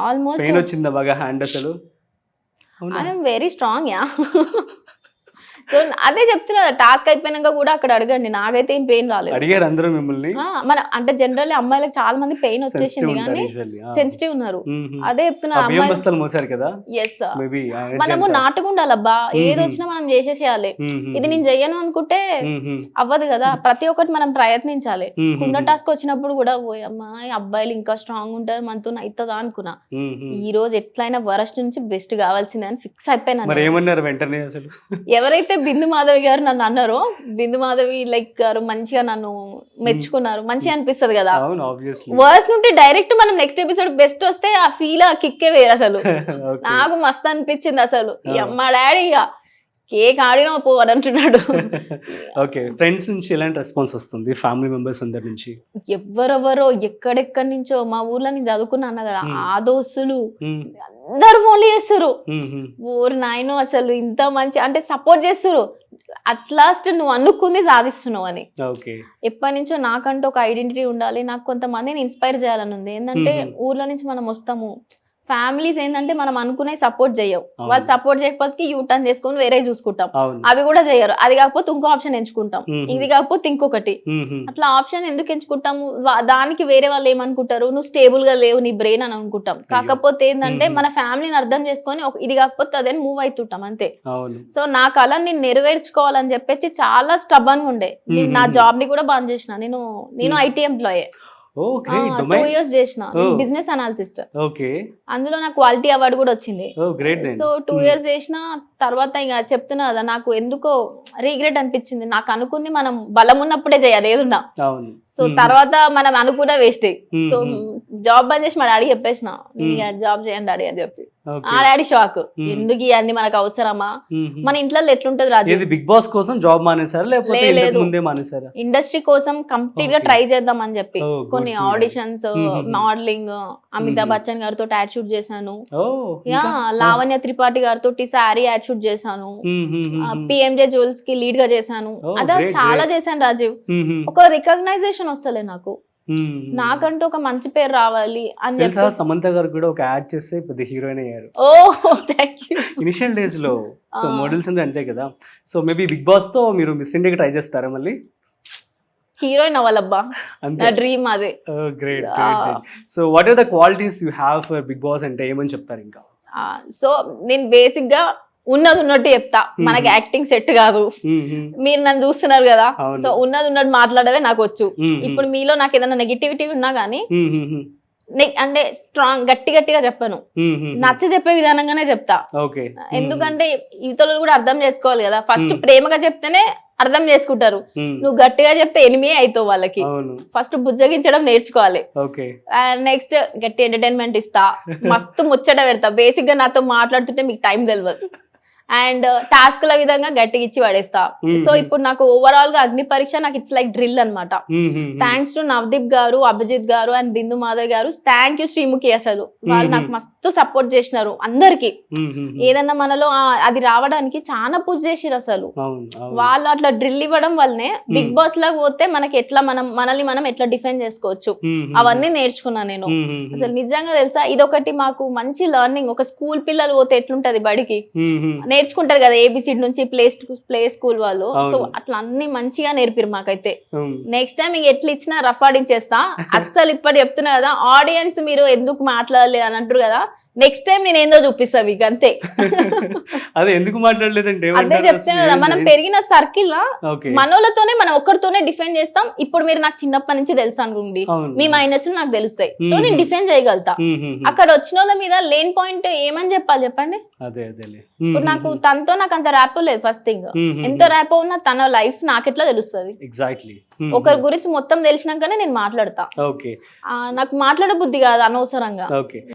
ఆల్మోస్ట్ వచ్చిందా బాగా హ్యాండ్ అసలు? I'm very strong yeah. So అదే చెప్తున్నా, టాస్క్ అయిపోయినాక కూడా అక్కడ అడగండి, నాకైతే ఏం పెయిన్ రాలేదు. అడిగారు అందరూ మిమ్మల్ని? మన అంటే జనరల్లీ అమ్మాయిలకు చాలా మంది పెయిన్ వచ్చేసింది కానీ సెన్సిటివ్ ఉన్నారు. అదే చెప్తున్నా, ఎస్ మనము నాటుగా ఉండాలబ్బా, ఏది వచ్చినా మనం చేసేసేయాలి. ఇది నేను చెయ్యను అనుకుంటే అవ్వదు కదా, ప్రతి ఒక్కటి మనం ప్రయత్నించాలి. కుండ టాస్క్ వచ్చినప్పుడు కూడా పోయి అమ్మాయి అబ్బాయిలు ఇంకా స్ట్రాంగ్ ఉంటారు, మనతో అవుతుందా అనుకున్నా. ఈ రోజు ఎట్లయినా వరస్ట్ నుంచి బెస్ట్ కావాల్సిందే అని ఫిక్స్ అయిపోయినా. ఎవరైతే బిందు మాధవి గారు నన్ను అన్నారో, బిందు మాధవి లైక్ గారు మంచిగా నన్ను మెచ్చుకున్నారు, మంచిగా అనిపిస్తుంది కదా. వర్స్ట్ నుండి డైరెక్ట్ మనం నెక్స్ట్ ఎపిసోడ్ బెస్ట్ వస్తే ఆ ఫీల్, ఆ కిక్కే వేరు అసలు. నాకు మస్తు అనిపించింది అసలు. మా డాడీ ఇక కేక్ ఆడినా పో అని అంటున్నాడు. ఓకే, ఫ్రెండ్స్ నుంచి ఎలాంటి రెస్పాన్స్ వస్తుంది? ఫ్యామిలీ మెంబర్స్ అందరి నుంచి? ఎవరెవరో ఎక్కడెక్కడి నుంచో, మా ఊర్లో నేను చదువుకున్నా అన్న కదా, ఆ దోస్తులు అందరు ఫోన్లు చేస్తారు. ఊరు నాయన అసలు ఇంత మంచి అంటే సపోర్ట్ చేస్తారు. అట్ లాస్ట్ నువ్వు అనుకుంది సాధిస్తున్నావు అని. ఎప్పటి నుంచో నాకంటూ ఒక ఐడెంటిటీ ఉండాలి, నాకు కొంతమందిని ఇన్స్పైర్ చేయాలని ఉంది. ఏంటంటే ఊర్లో నుంచి మనం వస్తాము, ఫ్యామిలీస్ ఏంటంటే మనం అనుకునే సపోర్ట్ చేయవు, వాళ్ళు సపోర్ట్ చేయకపోతే యూ టర్న్ చేసుకొని వేరే చూసుకుంటాం, అవి కూడా చేయరు. అది కాకపోతే ఇంకో ఆప్షన్ ఎంచుకుంటాం, ఇది కాకపోతే ఇంకొకటి. అట్లా ఆప్షన్ ఎందుకు ఎంచుకుంటాము? దానికి వేరే వాళ్ళు ఏమనుకుంటారు, నువ్వు స్టేబుల్ గా లేవు నీ బ్రెయిన్ అని అనుకుంటాం. కాకపోతే ఏంటంటే మన ఫ్యామిలీని అర్థం చేసుకొని ఇది కాకపోతే అదే మూవ్ అవుతుంటాం అంతే. సో నా కళని నేను నెరవేర్చుకోవాలని చెప్పేసి చాలా స్టబన్ గా ఉండే. నా జాబ్ ని కూడా బంద్ చేసిన. నేను ఐటీ ఎంప్లాయే, 2 years చేసిన బిజినెస్ అనాలిసిస్ట్. అందులో నాకు క్వాలిటీ అవార్డు కూడా వచ్చింది. సో 2 years చేసిన తర్వాత ఇక చెప్తున్నా కదా, నాకు ఎందుకో రిగ్రెట్ అనిపించింది. నాకు అనుకుంది మనం బలం ఉన్నప్పుడే చేయాలి ఏదున్నా. సో తర్వాత మనం అనుకున్న వేస్ట్. సో జాబ్ బంద్ చేసి మా డాడీ చెప్పేసిన, జాబ్ చేయండి డాడీ అని చెప్పి. ఆ డాడీ షాక్, ఎందుకు ఇవన్నీ మనకు అవసరమా, మన ఇంట్లో ఎట్లుంటది రాజు. బిగ్ బాస్ కోసం జాబ్ మానేసారా లేకపోతే ముందే మానేసారా? ఇండస్ట్రీ కోసం కంప్లీట్ గా ట్రై చేద్దాం అని చెప్పి కొన్ని ఆడిషన్స్, మోడలింగ్, అమితాబ్ బచ్చన్ గారితో యాడ్ షూట్ చేశాను, లావణ్య త్రిపాఠి గారితో శారీ యాడ్ షూట్ చేశాను, పిఎంజే జ్యువెల్స్ కి లీడ్ గా చేశాను. అదే చాలా చేశాను రాజీవ్. ఒక రికగ్నైజేషన్ వస్తలే నాకు, నాకంటూ ఒక మంచి పేరు రావాలి అని చెప్పి. సమంత గారు కూడా ఒక యాడ్ చేస్తే పెద్ద హీరోయిన్ అయ్యారు. ఇనిషియల్ డేస్ లో. సో మోడల్స్ అంతే కదా. సో మేబీ బిగ్ బాస్ తో మీరు మిస్ ఇండియాకి ట్రై చేస్తారా మళ్ళీ? హీరోయిన్ అవ్వాలబ్బా, నా డ్రీమ్ అదే. Great. So what are the qualities you have for big boss అంటే ఏమని చెప్తారు ఇంకా? సో నేను బేసిక్ గా ఉన్నది ఉన్నట్టు చెప్తా, మనకి యాక్టింగ్ సెట్ కాదు. మీరు నన్ను చూస్తున్నారు కదా, సో ఉన్నది ఉన్నట్టు మాట్లాడవే నాకు వచ్చు. ఇప్పుడు మీలో నాకు ఏదైనా నెగిటివిటీ ఉన్నా గానీ అంటే స్ట్రాంగ్ గట్టిగా చెప్పను, నచ్చ చెప్పే విధానంగానే చెప్తా. ఎందుకంటే ఇతరులు కూడా అర్థం చేసుకోవాలి కదా. ఫస్ట్ ప్రేమగా చెప్తేనే అర్థం చేసుకుంటారు. నువ్వు గట్టిగా చెప్తే ఎనిమి అవుతావు వాళ్ళకి. ఫస్ట్ బుజ్జగించడం నేర్చుకోవాలి. అండ్ నెక్స్ట్ గట్టి ఎంటర్టైన్మెంట్ ఇస్తా, మస్తు ముచ్చట పెడతా. బేసిక్ గా నాతో మాట్లాడుతుంటే మీకు టైం తెలియదు. అండ్ టాస్క్ ల విధంగా గట్టిగా ఇచ్చి పడేస్తా. సో ఇప్పుడు నాకు ఓవరాల్ గా అగ్ని పరీక్ష నాకు ఇట్స్ లైక్ డ్రిల్ అనమాట. థ్యాంక్స్ టు నవదీప్ గారు, అభిజిత్ గారు అండ్ బిందు మాధవ్ గారు. థ్యాంక్ యూ శ్రీముఖి, అసలు వాళ్ళు నాకు మస్తు సపోర్ట్ చేసినారు అందరికి. ఏదన్నా మనలో అది రావడానికి చాలా పుష్ చేసిరు. అసలు వాళ్ళు అట్లా డ్రిల్ ఇవ్వడం వల్లనే బిగ్ బాస్ లాగా పోతే మనకి ఎట్లా మనల్ని మనం ఎట్లా డిఫెండ్ చేసుకోవచ్చు అవన్నీ నేర్చుకున్నా నేను. అసలు నిజంగా తెలుసా, ఇదొకటి మాకు మంచి లెర్నింగ్. ఒక స్కూల్ పిల్లలు పోతే ఎట్లుంటది బడికి, నేర్చుకుంటారు కదా ఏబిసిడ్ నుంచి ప్లే స్కూల్ వాళ్ళు. సో అట్లా అన్ని మంచిగా నేర్పిరు మాకైతే. నెక్స్ట్ టైం ఇంక ఎట్లా ఇచ్చినా రఫ్ ఆడించేస్తా. అస్సలు ఇప్పటి చెప్తున్నా కదా, ఆడియన్స్ మీరు ఎందుకు మాట్లాడలేదు అని అంటారు కదా, నెక్స్ట్ టైం నేను ఏందో చూపిస్తా మీకు అంతే. అదే ఎందుకు మాట్లాడలేదంటే అదే చెప్తున్నా కదా, మనం పెరిగిన సర్కిల్ మనోళ్ళతోనే మనం ఒక్కరితోనే డిఫెండ్ చేస్తాం. ఇప్పుడు మీరు నాకు చిన్నప్పటి నుంచి తెలుసు అనుకోండి, మీ మైనస్ నాకు తెలుస్తాయి, సో నేను డిఫెండ్ చేయగలుగుతా. అక్కడ వచ్చిన వాళ్ళ మీద లేని పాయింట్ ఏమని చెప్పాలి చెప్పండి. ఇప్పుడు నాకు తనతో నాకు అంత ర్యాపో లేదు. ఫస్ట్ థింగ్, ఎంత ర్యాపో ఉన్నా తన లైఫ్ నాకెట్లా తెలుస్తుంది. ఎగ్జాక్ట్లీ ఒకరి గురించి మొత్తం తెలిసినాకనే నేను మాట్లాడతా. నాకు మాట్లాడ బుద్ధి కాదు అనవసరంగా.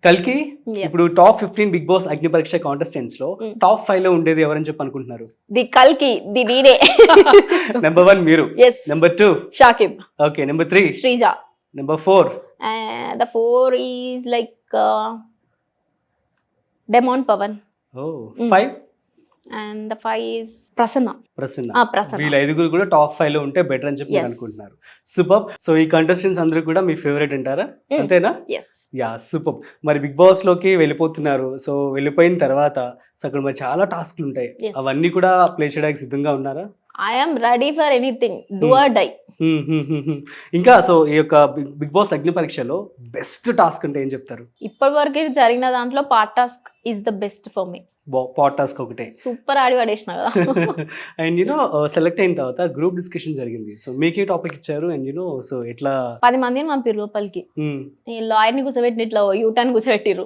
కల్కి ఇప్పుడు టాప్ 15 బిగ్ బాస్ అగ్ని పరీక్ష కాంటెస్టెంట్స్ లో టాప్ 5 లో ఉండేది ఎవరని చెప్పి అనుకుంటున్నారు? ది కల్కి, ది డీడే. నెంబర్ 1 మీరు, number 2 Shakib, okay, number 3 Sreeja, number 4 the 4 is like Demon Pavan. 5 and the 5 is Prasanna. వీళ్ళ ఐదుగురు కూడా టాప్ 5 లో ఉంటే బెటర్ అని చెప్పి మీరు అనుకుంటున్నారు. సూపర్. సో ఈ కంటెస్టెంట్స్ అందరూ కూడా మీ ఫేవరెట్ అంటారా? అంతేనా? Yeah, super. మరి బిగ్ బాస్ లోకి వెళ్ళిపోతున్నారు. సో వెళ్ళిపోయిన తర్వాత అక్కడ మరి చాలా టాస్క్లు ఉంటాయి, అవన్నీ కూడా ప్లే చేయడానికి సిద్ధంగా ఉన్నారా? I'm ready for anything, do or die. ఇంకా సో ఈ యొక్క బిగ్ బాస్ అగ్ని పరీక్షలో బెస్ట్ టాస్క్ అంటే ఏం చెప్తారు? ఇప్పటి వరకు జరిగిన దాంట్లో part task is the best for me. Part task ఒకటే సూపర్ ఆడి పడేసిన కదా. అండ్ యూనో సెలెక్ట్ అయిన తర్వాత గ్రూప్ డిస్కషన్ జరిగింది. సో మీకే టాపిక్ ఇచ్చారు అండ్ యూనో సో ఎట్లా 10 మందిని పంపిరు లోపలికి. లాయర్ ని కూర్చోబెట్టిన ఇట్లా యూటర్న్ కూర్చోబెట్టిరు.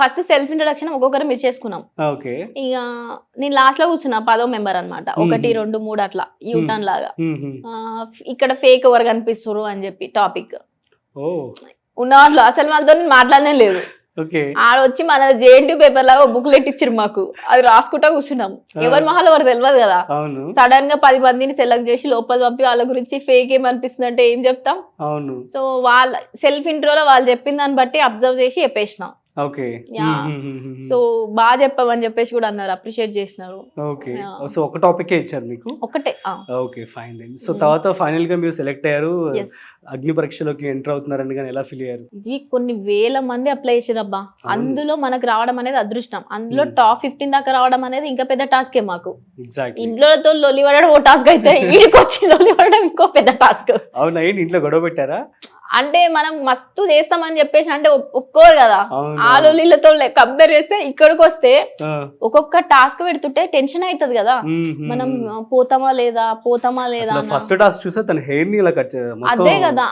ఫస్ట్ సెల్ఫ్ ఇంట్రొడక్షన్ ఒక్కొక్కరు మిస్ చేసుకున్నాం. ఇక నేను లాస్ట్ లో కూర్చున్నా 10వ మెంబర్ అనమాట. 1 2 3 అట్లా యూటర్న్ లాగా. ఇక్కడ ఫేక్ ఎవరు కనిపిస్తారు అని చెప్పి టాపిక్ ఉన్న వాళ్ళు అసలు వాళ్ళతో మాట్లాడనే లేదు. ఆడ వచ్చి మన జేఎన్టీ పేపర్ లాగా బుక్లెట్ ఇచ్చిరు మాకు, అది రాసుకుంటా కూర్చున్నాం. ఎవరి మహాల్ ఎవరు తెలియదు కదా. సడన్ గా 10 మందిని సెలెక్ట్ చేసి లోపల పంపి వాళ్ళ గురించి ఫేక్ ఏమనిపిస్తుంది అంటే ఏం చెప్తాం. సో వాళ్ళ సెల్ఫ్ ఇంట్రోలో వాళ్ళు చెప్పిన దాన్ని బట్టి అబ్జర్వ్ చేసి చెప్పేసినాం. సో బాగా చెప్పామని చెప్పేసి కూడా అన్నారు, అప్రిషియేట్ చేసినారు. సో ఒక టాపిక్ ఇచ్చారు మీకు? ఒకటే. Okay, fine then. సో తర్వాత ఫైనల్ గా మీరు సెలెక్ట్ అయ్యారు, అగ్ని పరీక్షలోకి ఎంటర్ అవుతున్నారని కానీ ఎలా ఫీల్ అయ్యారు? ఇది కొన్ని వేల మంది అప్లై చేసారబ్బా, అందులో మనకు రావడం అనేది అదృష్టం. అందులో టాప్ 15 దాకా రావడం అనేది ఇంకా పెద్ద టాస్కే మాకు. ఇంట్లోతో లొల్లి పడడం ఓ టాస్క్ అయితే, వీడికి వచ్చి లొల్లి పడడం ఇంకో పెద్ద టాస్క్. అవునా? ఇంట్లో గొడవ పెట్టారా? అంటే మనం మస్తు చేస్తామని చెప్పేసి అంటే ఒప్పుకోరు కదా. ఆ లొల్లిలతో కంపేర్ చేస్తే ఇక్కడికి వస్తే ఒక్కొక్క టాస్క్ పెడుతుంటే టెన్షన్ అవుతుంది కదా, మనం పోతామా లేదా ఫస్ట్ టాస్క్ చూస్తే తన హెయిర్ ని ఇలా కట్. అదే కదా.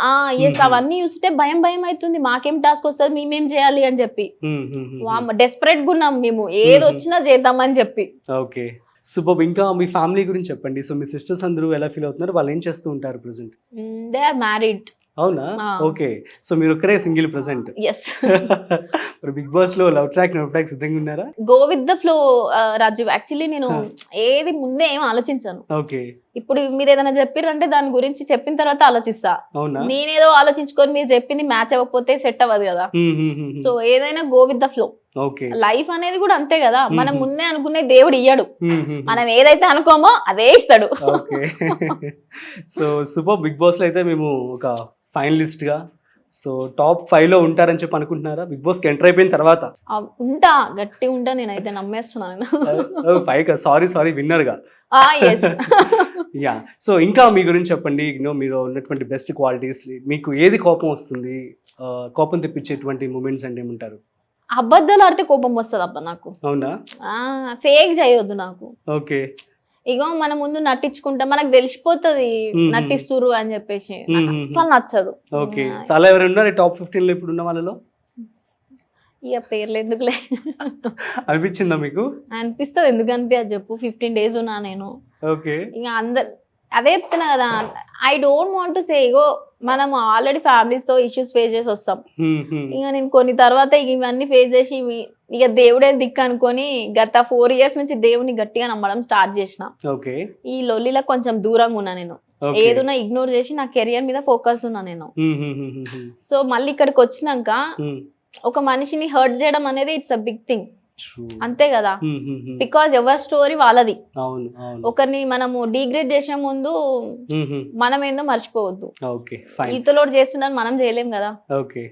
అవన్నీ చూస్తే భయం అవుతుంది, మాకేం టాస్క్ వస్తుంది, మేమేం చేయాలి అని చెప్పి డెస్పరేట్ గా ఉన్నాం మేము, ఏది వచ్చినా చేద్దామని చెప్పి. Okay, super. ఇంకా మీ ఫ్యామిలీ గురించి చెప్పండి. సో మీ సిస్టర్స్ అందరూ ఎలా ఫీల్ అవుతున్నారు? వాళ్ళు ఏం చేస్తూ ఉంటారు ప్రెసెంట్? They are married. అవునా? ఓకే. సో మీరు ఒక్కరే సింగిల్ ప్రెసెంట్? మరి బిగ్ బాస్ లో లవ్ ట్రాక్ సిద్ధంగా ఉన్నారా? Go with the flow Rajeev. Actually నేను ఏది ముందే ఏం ఆలోచించాను. ఓకే. ఇప్పుడు మీరు ఏదైనా చెప్పారంటే దాని గురించి చెప్పిన తర్వాత ఆలోచిస్తా. నేనేదో ఆలోచించుకొని మీరు చెప్పింది మ్యాచ్ అవ్వకపోతే సెట్ అవ్వదు కదా. సో ఏదైనా go with the flow. Life అనేది కూడా అంతే కదా, మనం ముందే అనుకునే దేవుడు ఇయ్యడు, మనం ఏదైతే అనుకోమో అదే ఇస్తాడు. So super. బిగ్ బాస్ లో అయితే మేము ఒక ఫైనలిస్ట్ గా సో టాప్ 5 లో ఉంటారని చెప్పి అనుకుంటున్నారా? బిగ్ బాస్ కి ఎంటర్ అయిపోయిన తర్వాత ఉంటా, గట్టి ఉంటా, నేనైతే నమ్మేస్తున్నాను. 5 సారీ విన్నర్ గా. యా. సో ఇంకా మీ గురించి చెప్పండి. మీరు ఉన్నటువంటి బెస్ట్ క్వాలిటీస్, మీకు ఏది కోపం వస్తుంది, కోపం తెప్పించేటువంటి మూమెంట్స్ అంటే ఏమంటారు? అబద్ధాలు ఆడితే కోపం వస్తుంది అబ్బా నాకు. అవునా? ఫేక్ చేయొద్దు నాకు. ఓకే. ఇగో మన ముందు నటించుకుంటా, మనకు తెలిసిపోతుంది నటిస్తురు అని చెప్పేసి, అస్సలు నచ్చదు. ఓకే. చాలా ఎవరు ఉన్నారు టాప్ 15 లో ఇప్పుడు ఉన్న వాళ్ళలో? ఇక పేర్లు ఎందుకులే. అనిపించిందా మీకు? అనిపిస్తుంది, ఎందుకు అనిపించదు చెప్పు. 15 days ఉన్నా నేను. ఓకే. ఇక అందరు అదే చెప్తున్నా కదా, I don't want to say. Ego మనం ఆల్రెడీ ఫ్యామిలీస్ తో ఇష్యూస్ ఫేస్ చేసి వస్తాం. ఇక నేను కొన్ని తర్వాత ఇవన్నీ ఫేస్ చేసి ఇక దేవుడే దిక్కు అనుకొని గత 4 years నుంచి దేవుని గట్టిగా నమ్మడం స్టార్ట్ చేసిన. ఈ లొల్లిలో కొంచెం దూరంగా ఉన్నా నేను. ఏదున్నా ఇగ్నోర్ చేసి నా కెరియర్ మీద ఫోకస్ ఉన్నా నేను. సో మళ్ళీ ఇక్కడికి వచ్చినాక ఒక మనిషిని హర్ట్ చేయడం అనేది ఇట్స్ అ బిగ్ థింగ్. అంతే కదా, బికాజ్ ఎవరి స్టోరీ వాళ్ళది. ఒకరిని మనము డిగ్రేడ్ చేసే ముందు మనం ఏందో మర్చిపోవద్దు. ఈతలోడు చేస్తున్నాను మనం చేయలేం కదా. ఓకే.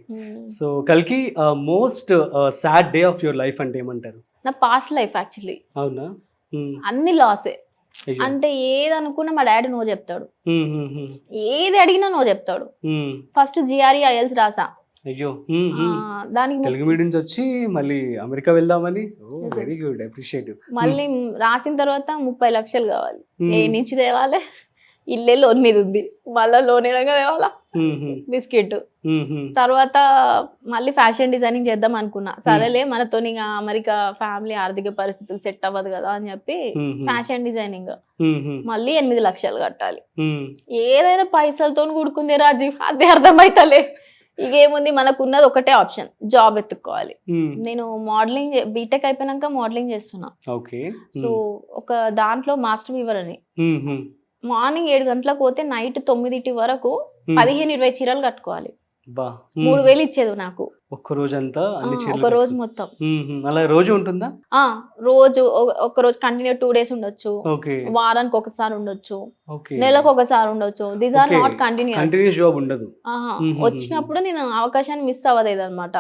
సో కల్కి most sad day of your life అంటే ఏమంటారు? నా పాస్ట్ లైఫ్ యాక్చువల్లీ అవునా? అన్ని లాసే. అయ్యో. అంటే ఏది అనుకున్నా మా డాడీ నో చెప్తాడు, హ్మ్, హ్మ్, హ్మ్. ఏది అడిగినా నో చెప్తాడు. హ్మ్. ఫస్ట్ జిఆర్ఈ ఐఎల్స్ రాసా, అయ్యో. హ్మ్, హ్మ్. దానికి తెలుగు మీడియం నుంచి వచ్చి మళ్ళీ అమెరికా వెళ్దామని. Very good, appreciative. మళ్ళీ రాసిన తర్వాత 30 లక్షలు కావాలి. ఏ నుంచి తేవాలి? ఇల్లే లోన్ మీద ఉంది, మళ్ళీ లోన్ ఏడంగా తేవాలా? బిస్కెట్. తర్వాత మళ్ళీ ఫ్యాషన్ డిజైనింగ్ చేద్దాం అనుకున్నా. సరేలే మనతో అమెరికా ఫ్యామిలీ ఆర్థిక పరిస్థితులు సెట్ అవ్వదు కదా అని చెప్పి ఫ్యాషన్ డిజైనింగ్ మళ్ళీ 8 లక్షలు కట్టాలి. ఏదైనా పైసలతో కూడుకుందే రాజీవ్, అదే అర్థమైతలే. ఇక ఏముంది, మనకున్నది ఒకటే ఆప్షన్, జాబ్ ఎత్తుక్కోవాలి. నేను మోడలింగ్ బీటెక్ అయిపోయినాక మోడలింగ్ చేస్తున్నా. సో ఒక దాంట్లో మాస్టర్ వీవర్ అని మార్నింగ్ 7 గంటలకు పోతే నైట్ 9 వరకు 15-20 చీరలు కట్టుకోవాలి. 3,000 ఇచ్చేది నాకు ఒక్క రోజంతా, ఒక రోజు మొత్తం. అలా రోజు ఉంటుందా? రోజు ఒక రోజు కంటిన్యూ 2 days ఉండొచ్చు, వారానికి ఒకసారి ఉండొచ్చు, నెలకు ఒకసారి ఉండొచ్చు. These are not continuous job ఉండదు. వచ్చినప్పుడు నేను అవకాశాన్ని మిస్ అవ్వలేదు అనమాట.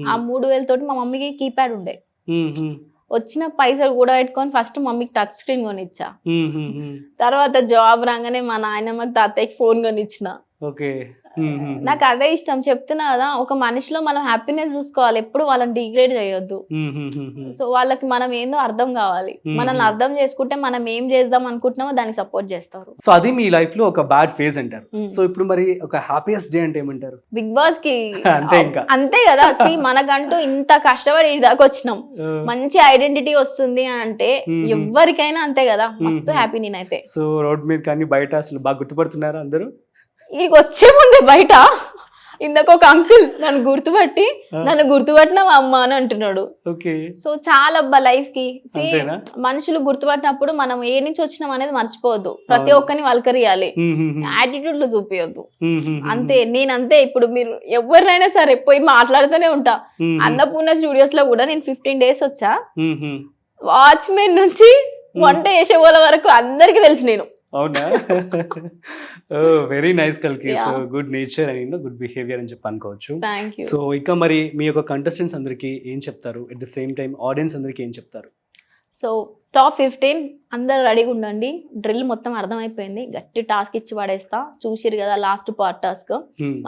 ఆ 3,000 తోటి మా మమ్మీకి కీప్యాడ్ ఉండే. వచ్చిన పైసలు కూడా పెట్టుకొని ఫస్ట్ మమ్మీకి టచ్ స్క్రీన్ కొనిచ్చా. తర్వాత జాబ్ రాగానే మా నాయనమ్మకి తాతయ్యకి ఫోన్ కొనిచ్చిన. నాకు అదే ఇష్టం, చెప్తున్నా కదా, ఒక మనిషిలో మనం హ్యాపీనెస్ చూసుకోవాలి, ఎప్పుడు వాళ్ళని డిగ్రేడ్ చేయొద్దు. సో వాళ్ళకి మనం ఏందో అర్థం కావాలి, మనల్ని అర్థం చేసుకుంటే మనం ఏం చేద్దాం అనుకుంటున్నామో దానికి సపోర్ట్ చేస్తారు. సో అది మీ లైఫ్ లో ఒక బ్యాడ్ ఫేజ్ అంటారు. సో ఇప్పుడు మరి ఒక హ్యాపీయెస్ట్ డే అంటే ఏమంటారు? బిగ్ బాస్ కి అంతే, ఇంకా అంతే కదా. మనకంటూ ఇంత కష్టపడి దాకా వచ్చినాం, మంచి ఐడెంటిటీ వస్తుంది అని అంటే ఎవరికైనా అంతే కదా, మస్తు హ్యాపీ నేనైతే. సో రోడ్ మీద కానీ బయట అసలు బాగా గుర్తుపడుతున్నారు అందరూ? ఇక వచ్చే ముందే బయట ఇందాక ఒక అంకుల్ నన్ను గుర్తుపట్టిన అమ్మ అని అంటున్నాడు. సో చాలా అబ్బా లైఫ్ కి. మనుషులు గుర్తుపట్టినప్పుడు మనం ఏ నుంచి వచ్చినాం అనేది మర్చిపోవద్దు, ప్రతి ఒక్కరిని వల్కరియాలి, యాటిట్యూడ్ లో చూపించద్దు. అంతే, నేనంతే. ఇప్పుడు మీరు ఎవరినైనా సరే పోయి మాట్లాడుతూనే ఉంటా. అన్నపూర్ణ స్టూడియోస్ లో కూడా నేను 15 days వచ్చా. వాచ్మెన్ నుంచి వంట చేసే వాళ్ళ వరకు అందరికి తెలుసు నేను. అవునా? వెరీ నైస్ కల్కి. So good nature and good behaviour అని చెప్పి అనుకోవచ్చు. సో ఇక మరి మీ యొక్క కంటెస్టెంట్స్ అందరికి ఏం చెప్తారు? At the same time audience అందరికి ఏం చెప్తారు? సో టాప్ 15 అందరు రెడీగా ఉండండి. డ్రిల్ మొత్తం అర్థమైపోయింది, గట్టి టాస్క్ ఇచ్చి పడేస్తా. చూసిరు కదా లాస్ట్ పార్ట్ టాస్క్,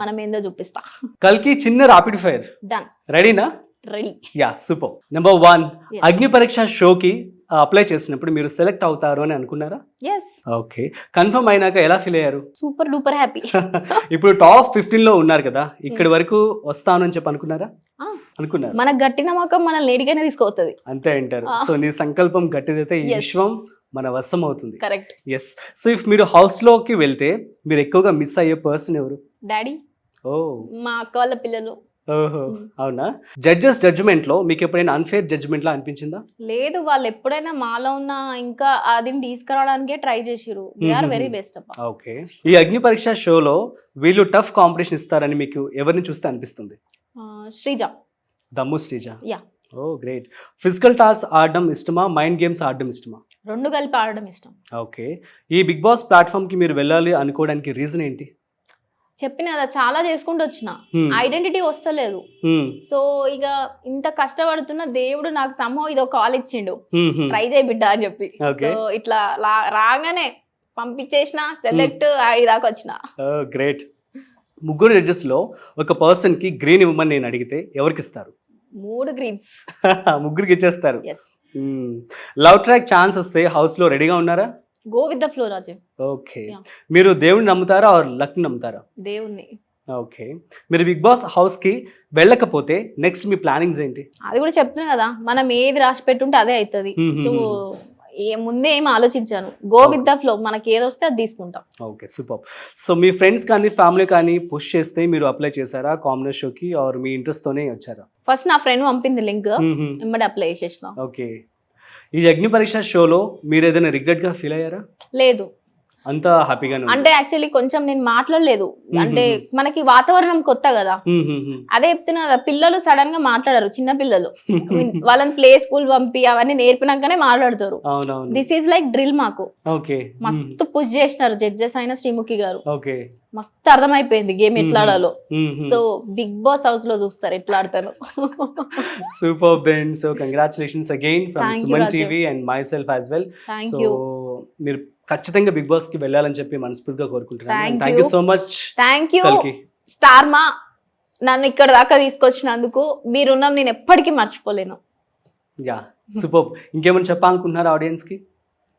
మనం ఏందో చూపిస్తా. కల్కి చిన్న రాపిడ్ ఫైర్ డన్. రెడీనా? రెడీ. Yeah, super. నెంబర్ 1, అగ్ని పరీక్ష షోకి అప్లై చేసినప్పుడు మీరు సెలెక్ట్ అవుతారు అని అనుకున్నారా? yes. ఓకే, కన్ఫర్మ్ అయినాక ఎలా ఫీల్ అయ్యారు? Super duper happy. ఇప్పుడు టాప్ 15 లో ఉన్నారు కదా, ఇక్కడి వరకు వస్తాను అని చెప్పి అనుకున్నారా? అనుకున్నారు. మనకు గట్టి నమ్మకం మన లేడికైనా తీసుకోవద్దు, అంతే అంటారు. సో నీ సంకల్పం గట్టిదైతే ఈ విశ్వం మన వశం అవుతుంది. కరెక్ట్. ఎస్. సో ఇఫ్ మీరు హౌస్ లోకి వెళ్తే మీరు ఎక్కువగా మిస్ అయ్యే పర్సన్ ఎవరు? డాడీ. మా అక్క వాళ్ళ పిల్లలు. ఓహో, అవునా? జడ్జెస్ జడ్జిమెంట్ లో మీకు ఎప్పుడైనా అన్ఫేర్ జడ్జిమెంట్ లా అనిపించిందా? లేదు, వాళ్ళు ఎప్పుడైనా మాలో ఉన్న ఇంకా అది తీసుకురావడానికే ట్రై చేసిరు. They are very best. Okay, ఈ అగ్ని పరీక్ష షోలో వీళ్ళు టఫ్ కాంపిటీషన్ ఇస్తారని మీకు ఎవరిని చూస్తే అనిపిస్తుంది? శ్రీజ. దమ్ము శ్రీజ. యా. ఓ గ్రేట్. ఫిజికల్ టాస్క్ ఆడడం ఇష్టమా, మైండ్ గేమ్స్ ఆడడం ఇష్టమా? రెండు కలిపి ఆడడం ఇష్టం. ఓకే, ఈ బిగ్ బాస్ ప్లాట్ఫామ్ కి మీరు వెళ్ళాలి అనుకోవడానికి రీజన్ ఏంటి? చెప్పిన కదా, చాలా చేసుకుంటూ వచ్చిన, ఐడెంటిటీ వస్తలేదు. సో ఇక ఇంత కష్టపడుతున్న దేవుడు నాకు సంభవం ఇది ఒక కాల్ ఇచ్చిండు, ట్రై చేయి బిడ్డ అని చెప్పి. సో ఇట్లా రాగానే పంపించేసిన, సెలెక్ట్ దాకా వచ్చిన. గ్రేట్. ముగ్గురు జడ్జెస్ లో ఒక పర్సన్ కి గ్రీన్ ఇవ్వమని నేను అడిగితే ఎవరికి ఇస్తారు? 3 గ్రీన్స్. ముగ్గురికి ఇచ్చేస్తారు. లవ్ ట్రాక్ ఛాన్స్ వస్తే హౌస్ లో రెడీగా ఉన్నారా? Go with the flow Rajeev. Okay, మీరు దేవుడిని నమ్ముతారా ఆర్ లక్ నమ్ముతారా? దేవుణ్ణి. ఓకే, మీరు బిగ్ బాస్ హౌస్ కి వెళ్ళకపోతే నెక్స్ట్ మీ ప్లానింగ్స్ ఏంటి? అది కూడా చెప్తున్నా కదా, మనం ఏది రాసి పెట్టుంటే అదే అవుతుంది. సో ముందే ఏం ఆలోచించాను, గో విత్ ద ఫ్లో, మనకి ఏది వస్తే అది తీసుకుంటాం. Okay, super. సో మీ ఫ్రెండ్స్ కానీ ఫ్యామిలీ కానీ పుష్ చేస్తే మీరు అప్లై చేశారా కాంబినేషన్ షోకి, ఆర్ మీ ఇంట్రెస్ట్ తోనే వచ్చారా? ఫస్ట్ నా ఫ్రెండ్ పంపింది లింక్, వెంబడి అప్లై చేసేసిన. ఓకే, ఈ అగ్ని పరీక్ష షోలో మీరు ఏదైనా రిగ్రెట్ గా ఫీల్ అయ్యారా? లేదు. అంతా హ్యాపీగానే ఉంది. అంటే యాక్చువల్లీ కొంచెం నేను మాట్లాడలేదు, అంటే మనకి వాతావరణం కొత్త కదా, అదే చెప్తున్నా కదా, పిల్లలు సడన్ గా మాట్లాడరు, చిన్న పిల్లలు వాళ్ళని ప్లే స్కూల్ పంపి అవన్నీ నేర్పినాకనే మాట్లాడతారు. అవునవును. దిస్ ఈజ్ లైక్ డ్రిల్ మాకు. ఓకే. మస్తు పుష్ చేసినారు జడ్జెస్ అయిన శ్రీముఖి గారు. ఓకే. మస్తు అర్థమైపోయింది గేమ్ ఎట్లా ఆడాలో. సో బిగ్ బాస్ హౌస్ లో చూస్తారు ఎట్లా ఆడతాను. Super then. So congratulations again from Thank you, Suman Raju. TV and myself as well. Thank so you. మీరు ఖచ్చితంగా బిగ్ బాస్ కి వెళ్ళాలని చెప్పి మనస్ఫూర్తిగా కోరుకుంటున్నాను. Thank thank you you. So much. Thank you కల్కి. స్టార్ మా, నన్ను ఇక్కడ దాకా తీసుకొచ్చినందుకు మీరున్నాం నేను ఎప్పటికీ మర్చిపోలేను. Yeah super. ఇంకేమైనా చెప్పాలనుకుంటున్నారా ఆడియన్స్ కి?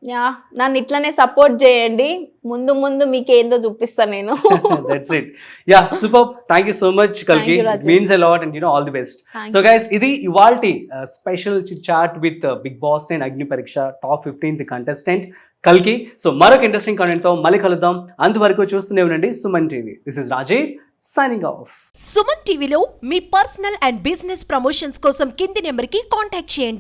యా, నన్ను ఇట్లనే సపోర్ట్ చేయండి, ముందు ముందు మీకు ఏందో చూపిస్తాను నేను. That's it. Yeah, super. Thank you so much, Kalki. you, It Raju. means a lot and all the best. Thank So guys, ఇది ఇవాల్టి special chat with Big Boss 9 Agni Pariksha top 15th contestant కల్కి. సో మరొక interesting content తో మళ్ళీ కలుద్దాం. అంతవరకు చూస్తూనే ఉండండి Suman TV. This is Rajeev signing off. Suman టీవీలో మీ పర్సనల్ అండ్ బిజినెస్ ప్రమోషన్స్ కోసం కింది నెంబర్కి కాంటాక్ట్ చేయండి.